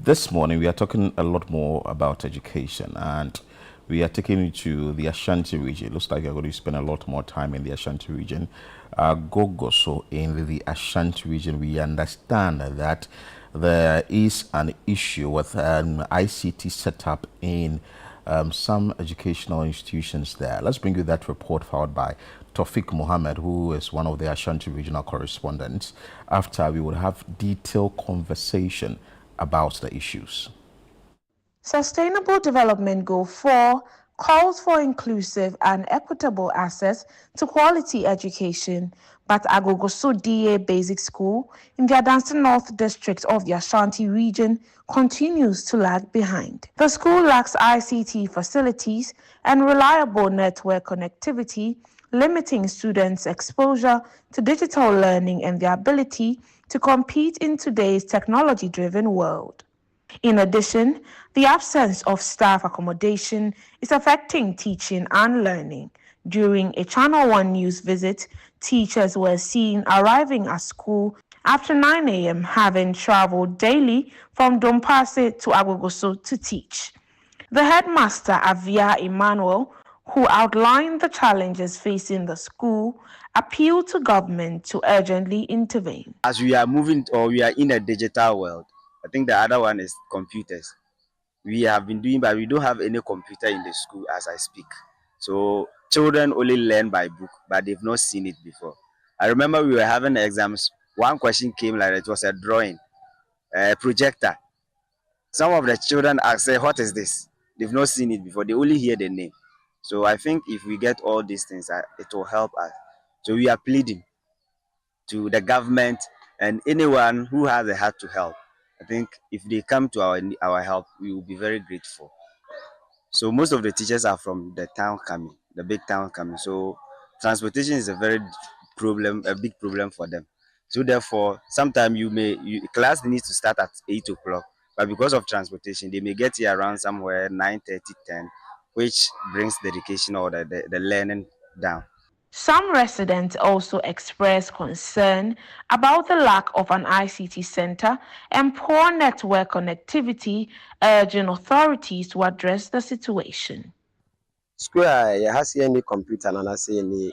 This morning, we are talking a lot more about education, and we are taking you to the Ashanti region. It looks like you're going to spend a lot more time in the Ashanti region. So in the Ashanti region, we understand that there is an issue with ICT setup in some educational institutions there. Let's bring you that report followed by Tawfiq Mohammed, who is one of the Ashanti regional correspondents. After we would have detailed conversation about the issues. Sustainable Development Goal 4 calls for inclusive and equitable access to quality education, but Agogoso DA Basic School in the Adansi North district of the Ashanti region continues to lag behind. The school lacks ICT facilities and reliable network connectivity, limiting students' exposure to digital learning and their ability to compete in today's technology-driven world. In addition, the absence of staff accommodation is affecting teaching and learning. During a ChannelOne news visit, teachers were seen arriving at school after 9 a.m. having traveled daily from Dompase to Agogoso to teach. The headmaster, Avia Emmanuel, who outlined the challenges facing the school, appealed to government to urgently intervene. As we are moving, or we are in a digital world, I think the other one is computers. We have been doing, but we don't have any computer in the school as I speak. So children only learn by book, but they've not seen it before. I remember we were having exams. One question came like it was a drawing, a projector. Some of the children asked, say, what is this? They've not seen it before. They only hear the name. So I think if we get all these things, it will help us. So we are pleading to the government and anyone who has a heart to help. I think if they come to our help, we will be very grateful. So most of the teachers are from the town coming, the big town coming. So transportation is a big problem for them. So therefore, sometimes class needs to start at 8 o'clock, but because of transportation, they may get here around somewhere 9:30, 10, which brings the education or the learning down. Some residents also expressed concern about the lack of an ICT center and poor network connectivity, urging authorities to address the situation. School has any computer and any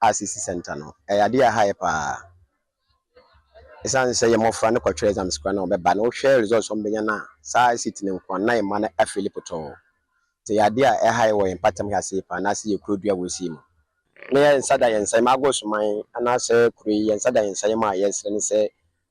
ICT center no. Idea hype esan say your mofra no kwatwa exam school na obeba no share results on benya na sa ICT ne nkwa na ma na afili poto. Te idea high wo impatam ha say pa na say ye krodua wo si mu. Na yen sada yen say mago suman ana say kuri yen sada yen say ma yes ne say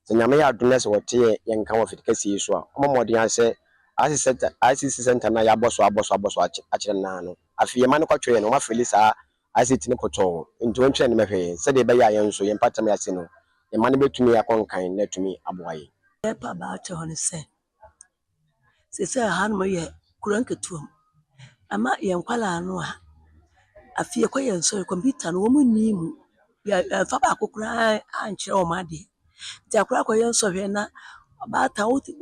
nyame ya aduna se wote yen kan wo fitikasi so a omomodi an say ICT center na ya boso akire na no afie ma no kwatwa no ma fili sa ICT ne poto nti wontwe ne mehwe se de be ya yen so yen patam ya se no e ma ne betumi akonkan na tumi aboaye pa ba che hono se ha no ye kuranketuom ama yen kwala no a afie kwa yen so computer no wo munni mu ya fa ba kokura anche o ma de ti akura kwa yen so hwe na ba ta wuti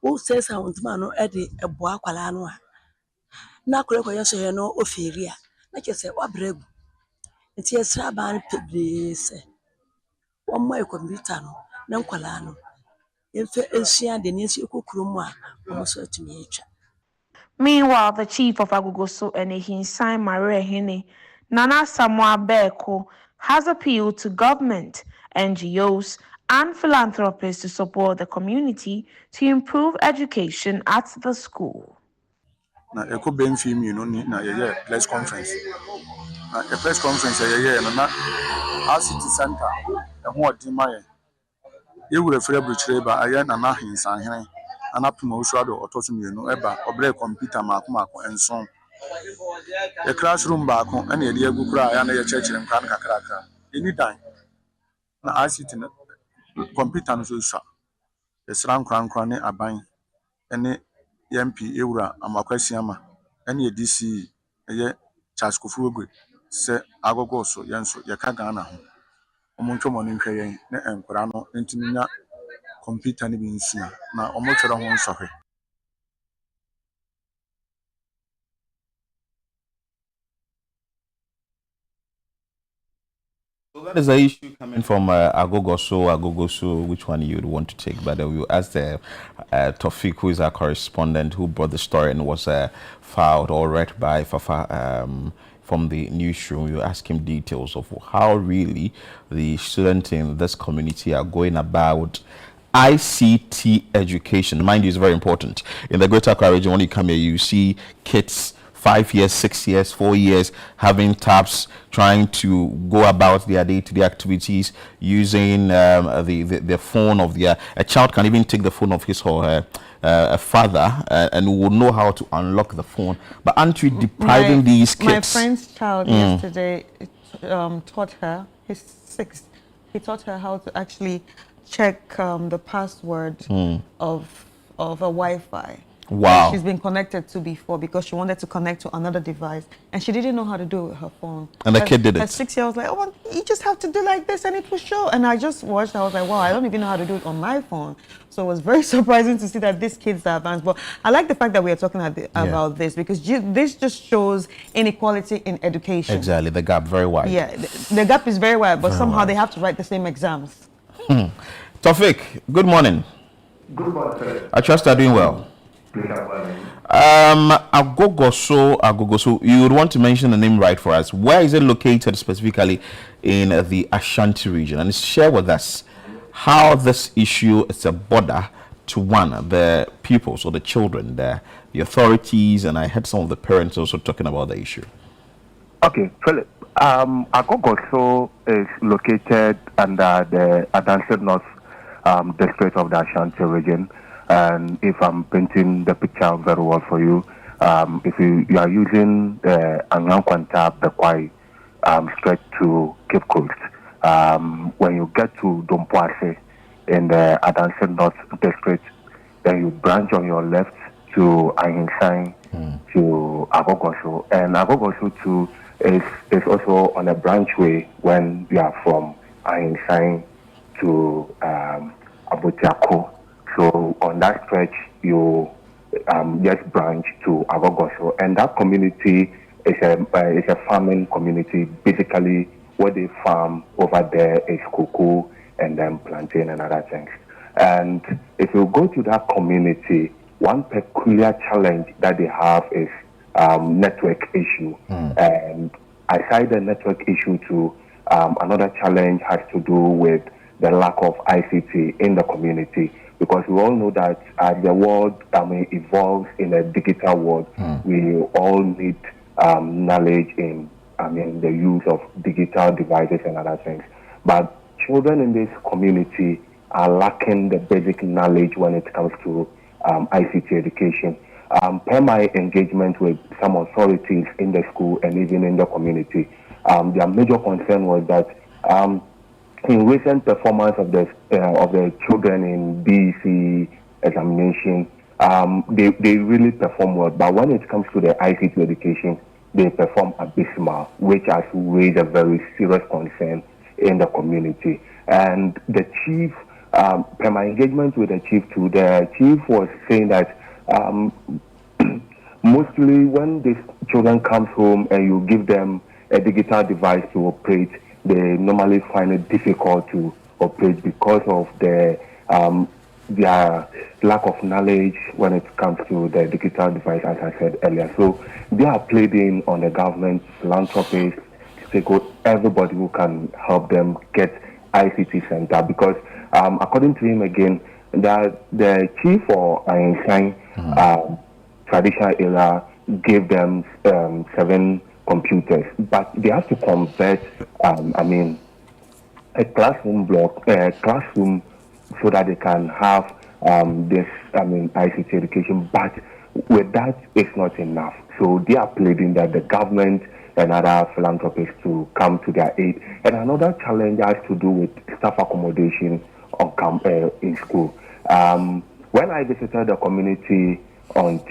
wo sesa wontuma no e de eboa kwala no a na akura kwa yen so hwe no oferi a na che se wa bregu nti esra ba no pebre se wo mo computer no na kwala no enfe esua de nsi kokuru a wo so atumi atwa. Meanwhile, the chief of Agogoso Enehinsan Marehine, Nana Samoa Beko, has appealed to government, NGOs, and philanthropists to support the community to improve education at the school. Na eko benfi mi no ni na ye press conference. Na a press conference ye na ICT center e ho odi ma ye wure frɛ bruchire ba aye na na hinsan hene anapima osuado otoso mienu eba obre computer maako enson the classroom baako na ye de agukura ya na ye chekire mkan kakrakra eni dan na ICT na computer no so sha esran krankran ne aban ene MP ewura amakwasiama ene ye DCE ye Kofi Ogbeh se agogo so yenso ye ka Ghana ho omontwo ne nhwe yen ne enkora no ntiminya computer ni bi nsua na omotwere ho nsohwe. So that What is the issue coming from Agogoso, which one you would want to take? But we will ask Tofik, who is our correspondent, who brought the story and was filed or read by Fafa from the newsroom. We will ask him details of how really the students in this community are going about ICT education. Mind you, is very important. In the Greater Accra region, when you come here, you see kids 5 years, 6 years, 4 years having tabs, trying to go about their day-to-day activities using the phone of their. A child can even take the phone of his or her father and will know how to unlock the phone. But aren't we depriving these kids? My friend's child yesterday taught her, he's 6, he taught her how to actually check the password of a Wi-Fi. Wow. She's been connected to before because she wanted to connect to another device and she didn't know how to do it with her phone. And the kid did it. At 6 years, I was like, oh, you just have to do like this and it will show. And I just watched, I was like, wow, I don't even know how to do it on my phone. So it was very surprising to see that these kids are advanced. But I like the fact that we are talking about this because this just shows inequality in education. Exactly, the gap very wide. Yeah, the gap is very wide, but somehow they have to write the same exams. Tofik, good morning. Good morning. I trust you're doing well. Agogoso, you would want to mention the name right for us. Where is it located specifically in the Ashanti region? And share with us how this issue is a border to the pupils or the children there, the authorities, and I heard some of the parents also talking about the issue. Okay, Philip. Agogoso is located under the Adansi North district of the Ashanti region. And if I'm painting the picture very well for you, if you are using the Anyankwanta Bekwai straight to Cape Coast, when you get to Dompoase in the Adansi North district, then you branch on your left to Ahinsai to Agogoso. And Agogoso too is also on a branchway when you are from Ahinsai to Abotiako. So on that stretch, you just branch to Agogoso, and that community is a farming community. Basically, what they farm over there is cocoa and then plantain and other things. And if you go to that community, one peculiar challenge that they have is network issue. And aside the network issue, too, another challenge has to do with the lack of ICT in the community. Because we all know that as the world evolves in a digital world, we all need knowledge in the use of digital devices and other things. But children in this community are lacking the basic knowledge when it comes to ICT education. Per my engagement with some authorities in the school and even in the community, their major concern was that in recent performance of the children in DCE examination, they really perform well. But when it comes to the ICT education, they perform abysmal, which has raised a very serious concern in the community. And the chief, per my engagement with the chief too, the chief was saying that mostly when these children come home and you give them a digital device to operate, they normally find it difficult to operate because of their lack of knowledge when it comes to the digital device, as I said earlier. So they are pleading on the government, philanthropists, everybody who can help them get ICT center. Because according to him again, the chief for Einstein traditional era gave them 7 computers, but they have to convert, a classroom so that they can have ICT education. But with that, it's not enough. So they are pleading that the government and other philanthropists to come to their aid. And another challenge has to do with staff accommodation in school. When I visited the community on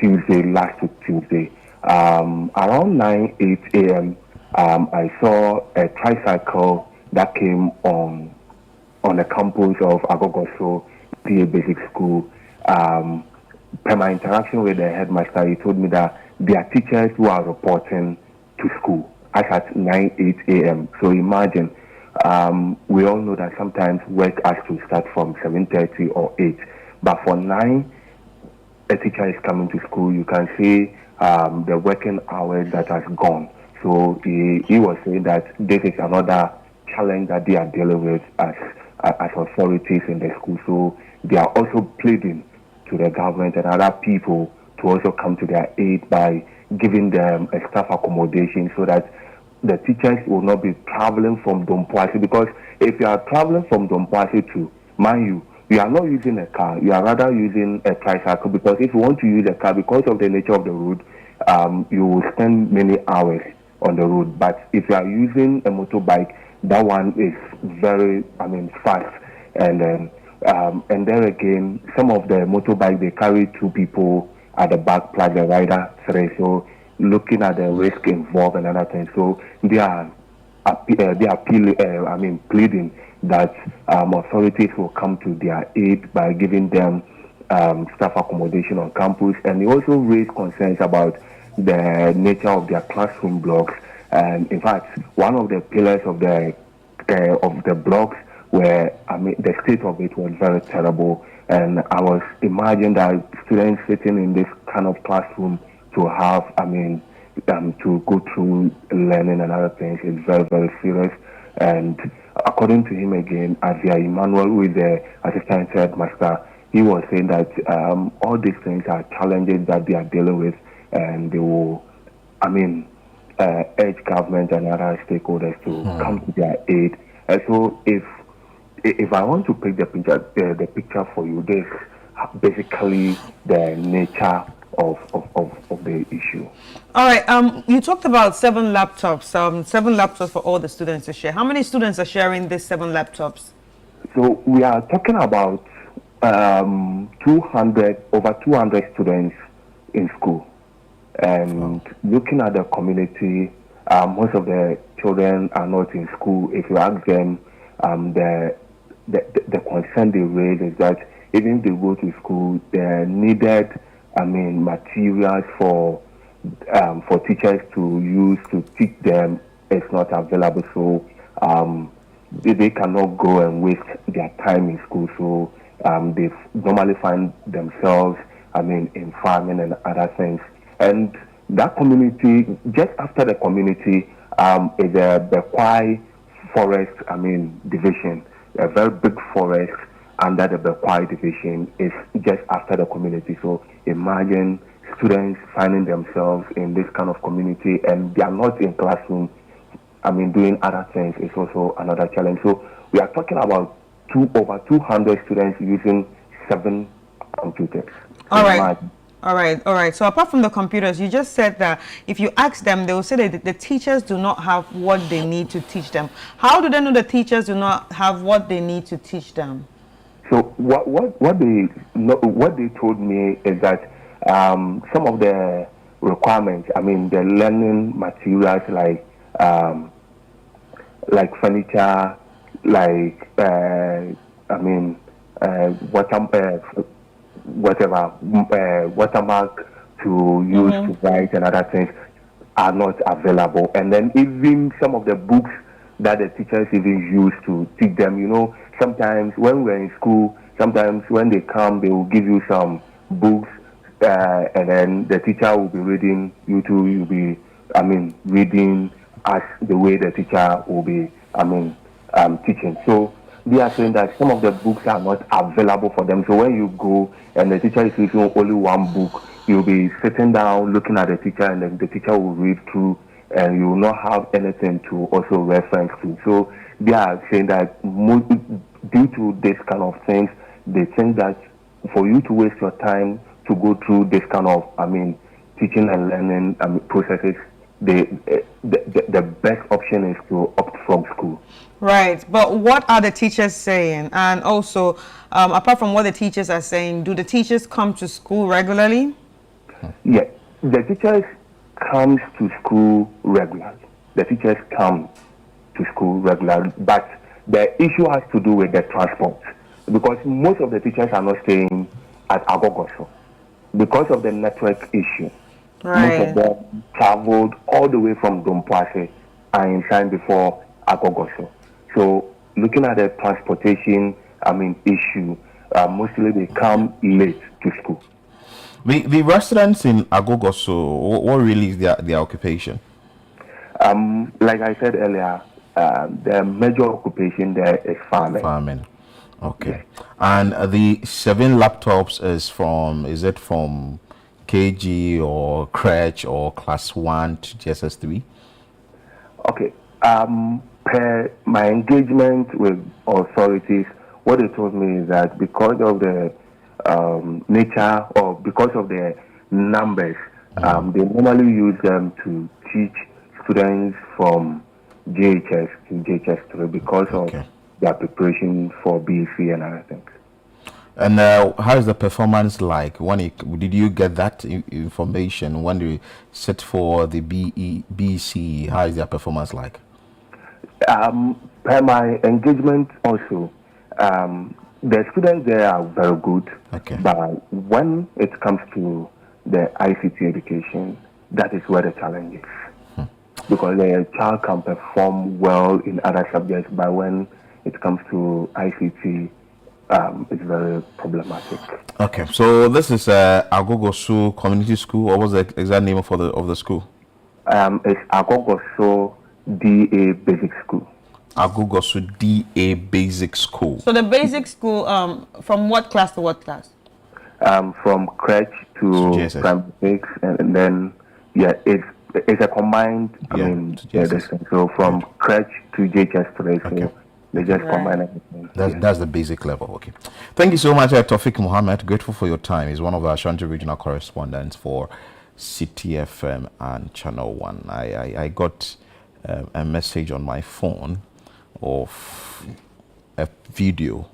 last Tuesday, around 8 a.m., I saw a tricycle that came on the campus of Agogoso PA Basic School. Per my interaction with the headmaster, he told me that there are teachers who are reporting to school as at 8 a.m. So imagine we all know that sometimes work has to start from 7:30 or 8. But for 9, a teacher is coming to school, you can see the working hours that has gone. So he was saying that this is another challenge that they are dealing with as authorities in the school. So they are also pleading to the government and other people to also come to their aid by giving them a staff accommodation so that the teachers will not be traveling from Dompoase. Because if you are traveling from Dompoase to, mind you are not using a car, you are rather using a tricycle, because if you want to use a car, because of the nature of the road, you will spend many hours on the road. But if you are using a motorbike, that one is very, fast. And then again, some of the motorbike, they carry 2 people at the back, plus the rider 3. So looking at the risk involved and other things, so they are pleading that authorities will come to their aid by giving them staff accommodation on campus. And they also raised concerns about the nature of their classroom blocks. And in fact, one of the pillars of the blocks where the state of it was very terrible. And I was imagining that students sitting in this kind of classroom to have, to go through learning and other things is very, very serious. And according to him again, Azia Emmanuel, with the assistant headmaster, he was saying that all these things are challenges that they are dealing with, and they will, urge government and other stakeholders to come to their aid. And so if I want to pick the picture for you, this basically the nature of the issue. All right. You talked about 7 laptops. 7 laptops for all the students to share. How many students are sharing these 7 laptops? So we are talking about over 200 students in school. And looking at the community, most of the children are not in school. If you ask them, the concern they raise is that even if they go to school, they're needed materials for teachers to use to teach them. It's not available, so they cannot go and waste their time in school. So they normally find themselves, in farming and other things. And that community, just after the community, is the Bekwai Forest, division, a very big forest under the Bekwai division is just after the community. So imagine students finding themselves in this kind of community and they are not in classroom, doing other things is also another challenge. So we are talking about over 200 students using 7 computers. All right. All right. So apart from the computers, you just said that if you ask them, they will say that the teachers do not have what they need to teach them. How do they know the teachers do not have what they need to teach them? So what they told me is that some of the requirements, the learning materials like furniture, like watermark to use to write and other things are not available. And then even some of the books that the teachers even use to teach them, sometimes when we're in school, sometimes when they come, they will give you some books, and then the teacher will be reading, you'll be, reading as the way the teacher will be, teaching. So they are saying that some of the books are not available for them. So when you go and the teacher is using only one book, you'll be sitting down looking at the teacher, and then the teacher will read through, and you will not have anything to also reference to. So they are saying that due to this kind of things, they think that for you to waste your time to go through this kind of, teaching and learning processes, the best option is to opt from school. Right, but what are the teachers saying? And also, apart from what the teachers are saying, do the teachers come to school regularly? Yeah, the teachers come to school regularly. The teachers come to school regularly, but the issue has to do with the transport, because most of the teachers are not staying at Agogoso because of the network issue. Right. Most of them traveled all the way from Dompoase and in time before Agogoso. So looking at the transportation, issue, mostly they come late to school. The residents in Agogoso, what really is their occupation? Like I said earlier, the major occupation there is farming. Farming. Okay. Yes. And the 7 laptops is it from KG or crèche or class 1 to GSS3? Okay. Per my engagement with authorities, what they told me is that because of the nature or because of the numbers, they normally use them to teach students from JHS to JHS3 because of their preparation for BC and other things. And how is the performance like? Did you get that information when you set for the BC? How is their performance like? Per my engagement also, the students there are very good. Okay. But when it comes to the ICT education, that is where the challenge is. Because the child can perform well in other subjects, but when it comes to ICT, it's very problematic. Okay, so this is Agogoso Community School. What was the exact name of the school? It's Agogoso DA Basic School. Agogoso DA Basic School. So the basic school, from what class to what class? From crèche to primary 6, and then it's a combined. So from crèche to JHS3. So they just combine everything. That's the basic level. Okay. Thank you so much, Tawfiq Muhammad. Grateful for your time. He's one of our Ashanti regional correspondents for CTFM and ChannelOne. I got a message on my phone of a video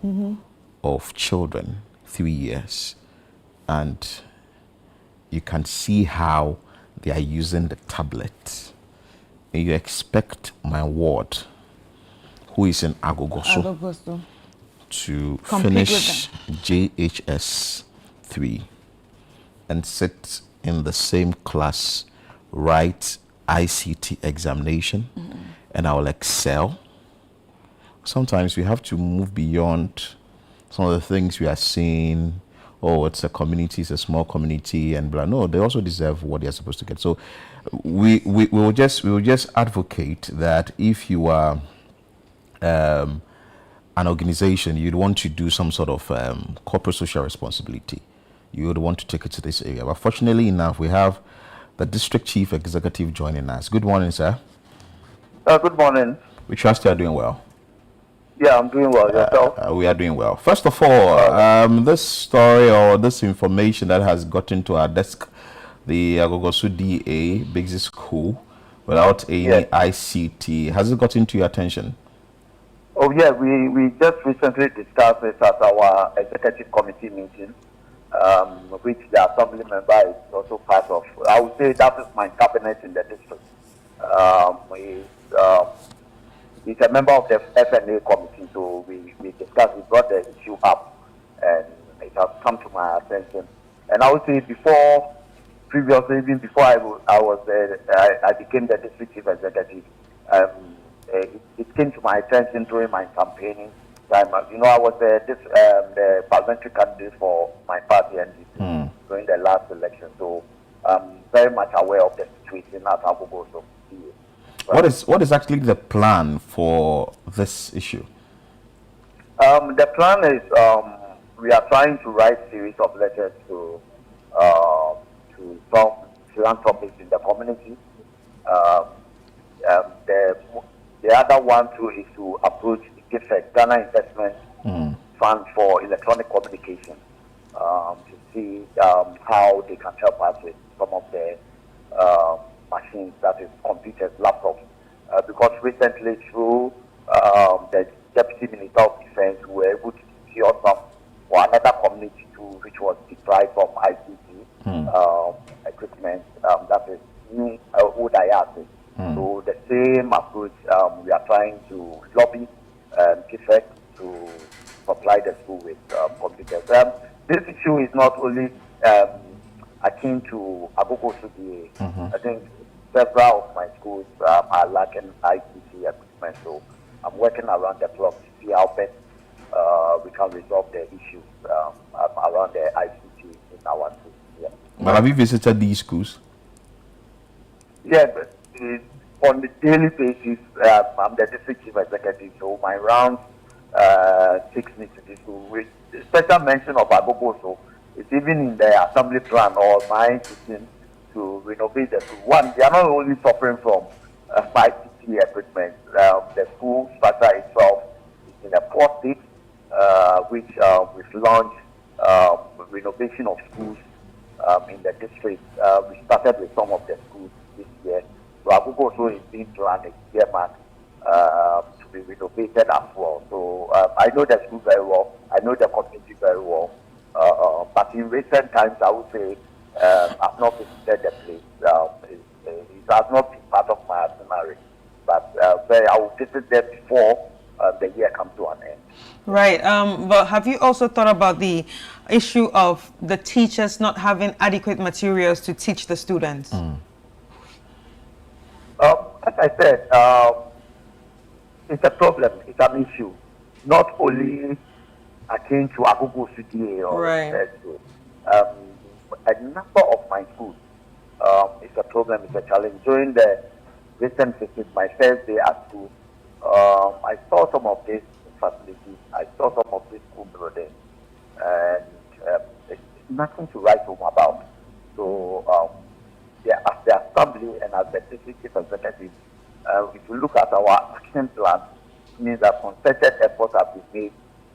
of children 3 years, and you can see how they are using the tablet. And you expect my ward, who is in Agogoso, to finish JHS 3 and sit in the same class, write ICT examination, and I will excel. Sometimes we have to move beyond some of the things we are seeing. Oh, it's a community, it's a small community, and blah. No, they also deserve what they're supposed to get. So we will just advocate that if you are an organization, you'd want to do some sort of corporate social responsibility, you would want to take it to this area. But fortunately enough, we have the district chief executive joining us. Good morning, sir. Good morning. We trust you are doing well. Yeah, I'm doing well. Yourself? We are doing well. First of all, this story or this information that has gotten to our desk, the Agogoso DA Basic School without any ICT, has it gotten to your attention? Oh yeah, we just recently discussed it at our executive committee meeting, which the assembly member is also part of. I would say that is my cabinet in the district. He's a member of the FNA committee, so we discussed, we brought the issue up, and it has come to my attention. And I would say previously, even before I became the district chief executive, it came to my attention during my campaigning time. I was the parliamentary candidate for my party NDC during the last election, so I'm very much aware of the situation at Agogoso. What is actually the plan for this issue? The plan is we are trying to write a series of letters to some philanthropists in the community. The other one too is to approach Ghana Investment Fund for Electronic Communication to see how they can help us with some of the machines, that is computers, laptops, because recently through the Deputy Minister of Defense, we were able to secure some for another community too, which was deprived from ICT equipment, that is new old IAS. So the same approach, we are trying to lobby GIFEC to supply the school with computers. This issue is not only akin to Agogoso DA. I think several of my schools are lacking ICT equipment, so I'm working around the clock to see how best we can resolve the issues around the ICT in our schools. Yeah. But have you visited these schools? Yeah, but on the daily basis, I'm the district chief executive, so my rounds takes me to the school. With special mention of Agogo, so it's even in the assembly plan or my system to renovate the school. One, they are not only suffering from ICT equipment. The school structure itself is in a poor state, which we've launched renovation of schools in the district. We started with some of the schools this year. So Agogo also is being planned next year, to be renovated as well. So I know the school very well. I know the community very well. But in recent times, I would say I've not visited the place. It has not been part of my itinerary. But I will visit there before the year comes to an end. Right. But have you also thought about the issue of the teachers not having adequate materials to teach the students? As I said, it's a problem. It's an issue. Not only akin to Agogo City or right. A number of my schools, it's a problem. It's a challenge. During the recent visit, my first day at school, I saw some of these facilities. I saw some of these school buildings, and it's nothing to write home about. So, as the assembly and as the district chief executive, if you look at our action plan, it means that concerted efforts have been made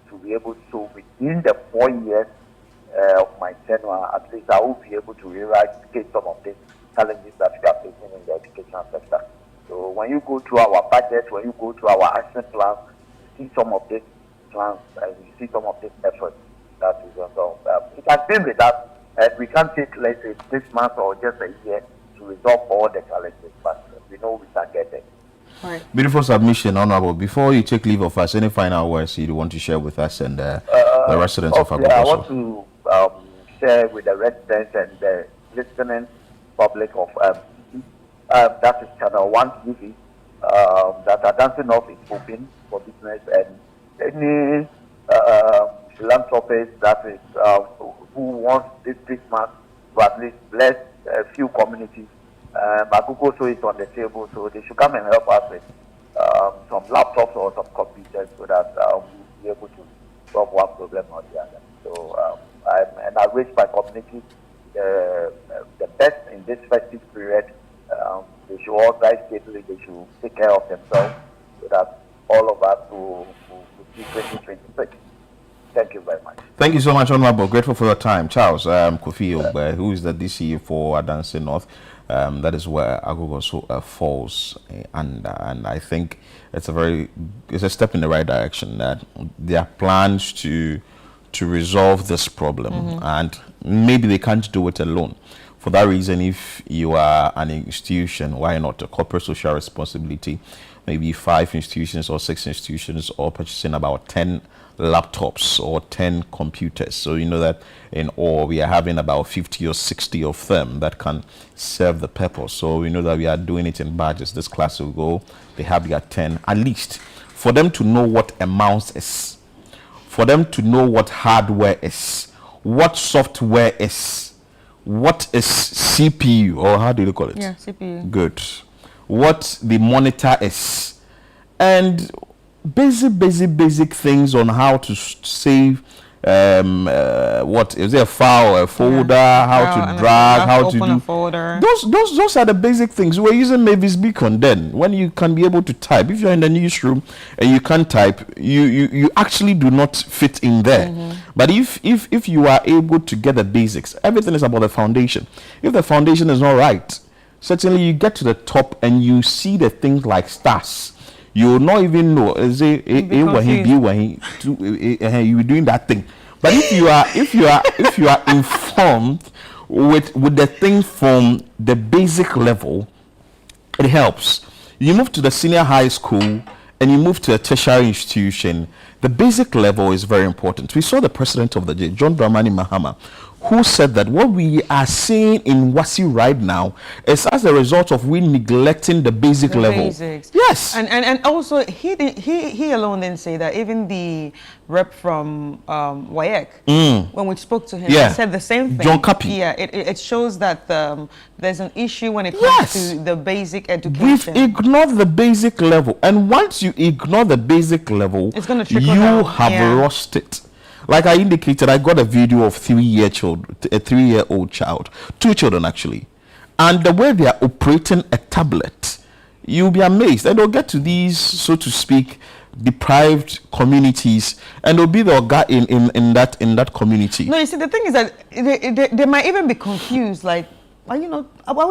to be able to, within the 4 years of my tenure, at least I will be able to eradicate some of these challenges that we are facing in the education sector. So when you go through our budget, when you go through our action plans, you see some of these plans and you see some of these efforts that is done. It has been with us, and we can't take, let's say, 6 months or just a year to resolve all the challenges, but we know we can get there. Right. Beautiful submission, Honorable. Before you take leave of us, any final words you want to share with us and the residents of Agogo? I want to share with the residents and the listening public of that is ChannelOne TV, that Adansi North is open for business, and any philanthropist that is who wants this Christmas to at least bless a few communities. Agogo is on the table, so they should come and help us with some laptops or some computers so that we'll be able to solve one problem or the other. So, I wish my community the best in this festive period. They should organize safely, they should take care of themselves so that all of us will see 2026. Thank you very much. Thank you so much, Honorable. Grateful for your time. Charles, Kofi Ogbeh, who is the DCE for Adansi North. That is where Agogo falls under, and I think it's a step in the right direction. That there are plans to resolve this problem, and maybe they can't do it alone. For that reason, if you are an institution, why not a corporate social responsibility? Maybe 5 institutions or 6 institutions, all purchasing about 10 laptops or 10 computers. So you know that in all we are having about 50 or 60 of them that can serve the purpose. So we know that we are doing it in batches. This class will go, they have their 10 at least, for them to know what a mouse is, for them to know what hardware is, what software is, what is CPU, or how do you call it? Yeah, CPU. Good. What the monitor is, and basic things on how to save what is there, a file, a folder, how to drag, how to do a folder. Those are the basic things. We're using Mavis Beacon then, when you can be able to type. If you're in the newsroom and you can't type, you actually do not fit in there. But if you are able to get the basics, everything is about the foundation. If the foundation is not right, certainly you get to the top and you see the things like stars. You will not even know. You were doing that thing. But if you are informed with the thing from the basic level, it helps. You move to the senior high school and you move to a tertiary institution. The basic level is very important. We saw the president of the day, John Dramani Mahama, who said that what we are seeing in Wasi right now is as a result of we neglecting the basic level. Basics. Yes. And also he alone didn't say that. Even the rep from WAEC, when we spoke to him, he said the same thing. John Cappy. Yeah, it shows that there's an issue when it comes to the basic education. We've ignored the basic level, and once you ignore the basic level, it's going to trickle you down. have lost it. Like I indicated, I got a video of a 3-year-old child, 2 children actually, and the way they are operating a tablet, you'll be amazed. And they'll get to these, so to speak, deprived communities, and they'll be the guy in that community. No, you see, the thing is that they might even be confused, like, are we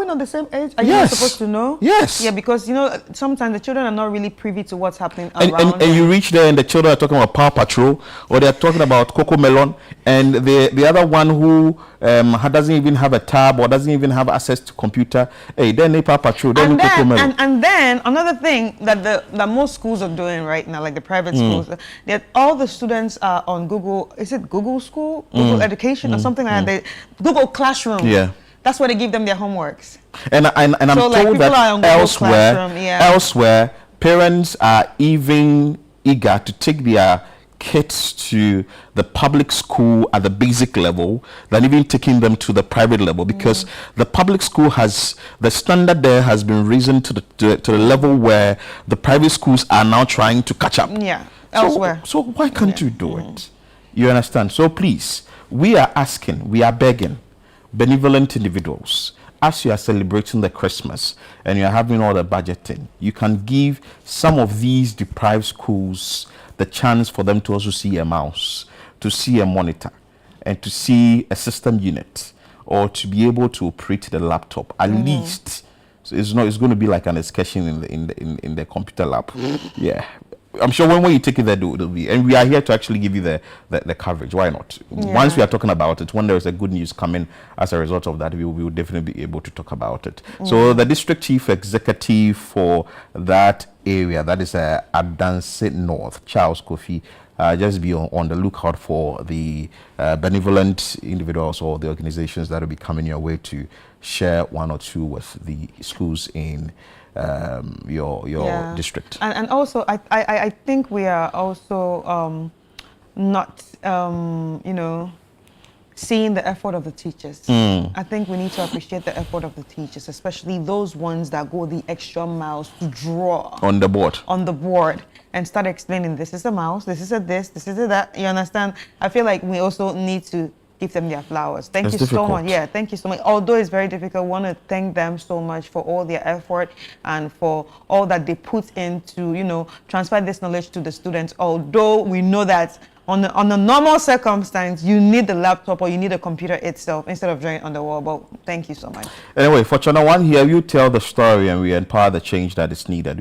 not the same age? Are you not supposed to know? Yes. Yeah, because sometimes the children are not really privy to what's happening around. And you reach there and the children are talking about Paw Patrol, or they're talking about Coco Melon, and the other one who doesn't even have a tab or doesn't even have access to computer. Hey, then they Paw Patrol, then Coco Melon. And then another thing that most schools are doing right now, like the private schools, that all the students are on Google. Is it Google School, Google Education, or something like that? Google Classroom. Yeah. That's where they give them their homeworks. And I'm told that elsewhere, parents are even eager to take their kids to the public school at the basic level than even taking them to the private level, because the public school the standard there has been risen to the level where the private schools are now trying to catch up. Yeah, elsewhere. So why can't you do it? You understand? So please, we are asking, we are begging benevolent individuals, as you are celebrating the Christmas and you're having all the budgeting, you can give some of these deprived schools the chance for them to also see a mouse, to see a monitor, and to see a system unit, or to be able to operate the laptop at least. So it's going to be like an excursion in the computer lab. Yeah. I'm sure when you take it there, it'll be, and we are here to actually give you the coverage. Why not? Once we are talking about it, when there is a good news coming as a result of that, we will definitely be able to talk about it. So the district chief executive for that area, that is Adansi North, Charles Kofi, just be on the lookout for the benevolent individuals or the organizations that will be coming your way to share 1 or 2 with the schools in your district. And also I think we are also not seeing the effort of the teachers. I think we need to appreciate the effort of the teachers, especially those ones that go the extra miles to draw on the board and start explaining, this is a mouse, this is a this is a that. You understand? I feel like we also need to give them their flowers. Thank you so much. Yeah, thank you so much. Although it's very difficult, I want to thank them so much for all their effort and for all that they put into, transfer this knowledge to the students. Although we know that on a normal circumstance, you need the laptop or you need a computer itself instead of drawing on the wall. But thank you so much. Anyway, for ChannelOne here, you tell the story and we empower the change that is needed.